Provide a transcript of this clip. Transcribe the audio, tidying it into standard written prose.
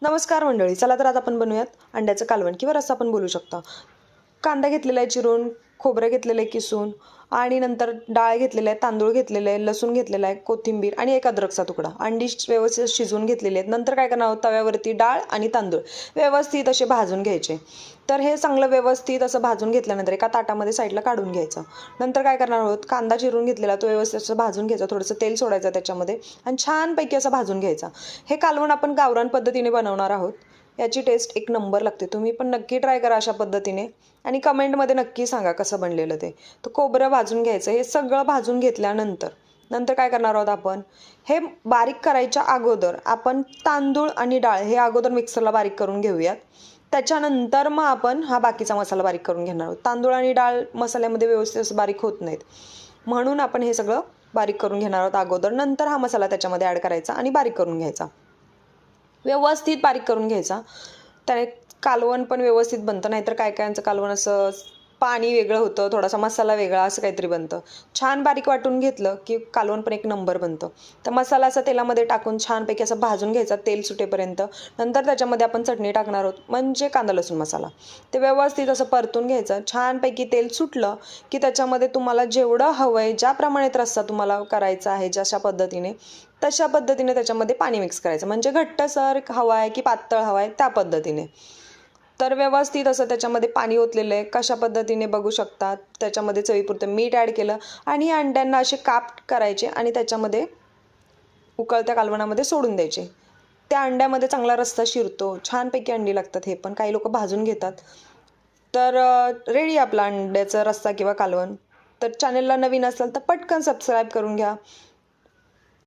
नमस्कार मंडळी, चला तर आज आपण बनवूयात अंड्याचं कालवण किंवा रस्सा पण बोलू शकता। कांदा घेतलेला आहे चिरून, खोबरं घेतलेलं आहे किसून आणि नंतर डाळ घेतलेली आहे, तांदूळ घेतलेले आहे, लसूण घेतलेला आहे, कोथिंबीर आणि एक अद्रकचा तुकडा। अंडी व्यवस्थित शिजवून घेतलेली आहेत। नंतर काय करणार आहोत, तव्यावरती डाळ आणि तांदूळ व्यवस्थित असे भाजून घ्यायचे। तर हे चांगलं व्यवस्थित असं भाजून घेतल्यानंतर एका ताटामध्ये साईडला काढून घ्यायचं। नंतर काय करणार आहोत, कांदा चिरून घेतलेला तो व्यवस्थित असं भाजून घ्यायचा, थोडंसं तेल सोडायचं त्याच्यामध्ये आणि छानपैकी असं भाजून घ्यायचा। हे कालवण आपण गावरान पद्धतीने बनवणार आहोत। याची टेस्ट एक नंबर लागते। तुम्ही पण नक्की ट्राय करा अशा पद्धतीने आणि कमेंटमध्ये नक्की सांगा कसं बनलेलं ते। तर खोबरं भाजून घ्यायचं। हे सगळं भाजून घेतल्यानंतर काय करणार आहोत, आपण हे बारीक करायच्या अगोदर आपण तांदूळ आणि डाळ हे अगोदर मिक्सरला बारीक करून घेऊयात। त्याच्यानंतर मग आपण हा बाकीचा मसाला बारीक करून घेणार आहोत। तांदूळ आणि डाळ मसाल्यामध्ये व्यवस्थित असं बारीक होत नाहीत, म्हणून आपण हे सगळं बारीक करून घेणार आहोत अगोदर। नंतर हा मसाला त्याच्यामध्ये ॲड करायचा आणि बारीक करून घ्यायचा, व्यवस्थित बारीक करून घ्यायचा। त्याने कालवण पण व्यवस्थित बनतं, नाहीतर काय कायांचं कालवण असं पाणी वेगळं होतं, थोडासा मसाला वेगळा असं काहीतरी बनतं। छान बारीक वाटून घेतलं की कालवण पण एक नंबर बनतं। तर मसाला असा तेलामध्ये टाकून छानपैकी असं भाजून घ्यायचा तेल सुटेपर्यंत। नंतर त्याच्यामध्ये आपण चटणी टाकणार आहोत, म्हणजे कांदा लसूण मसाला। ते व्यवस्थित असं परतून घ्यायचं। छानपैकी तेल सुटलं की त्याच्यामध्ये तुम्हाला जेवढं हवं आहे, ज्या प्रमाणात रस्सा तुम्हाला करायचा आहे जशा पद्धतीने, तशा पद्धतीने त्याच्यामध्ये पाणी मिक्स करायचं, म्हणजे घट्टसर हवा आहे की पातळ हवा आहे त्या पद्धतीने। तर व्यवस्थित असं त्याच्यामध्ये पाणी ओतलेलं आहे, कशा पद्धतीने बघू शकता। त्याच्यामध्ये चवीपुरतं मीठ ॲड केलं आणि अंड्यांना असे काप करायचे आणि त्याच्यामध्ये उकळत्या कालवणामध्ये सोडून द्यायचे। त्या अंड्यामध्ये चांगला रस्सा शिरतो, छानपैकी अंडी लागतात। हे पण काही लोक भाजून घेतात। तर रेडी आपला अंड्याचा रस्सा किंवा कालवण। तर चॅनलला नवीन असाल तर पटकन सबस्क्राईब करून घ्या।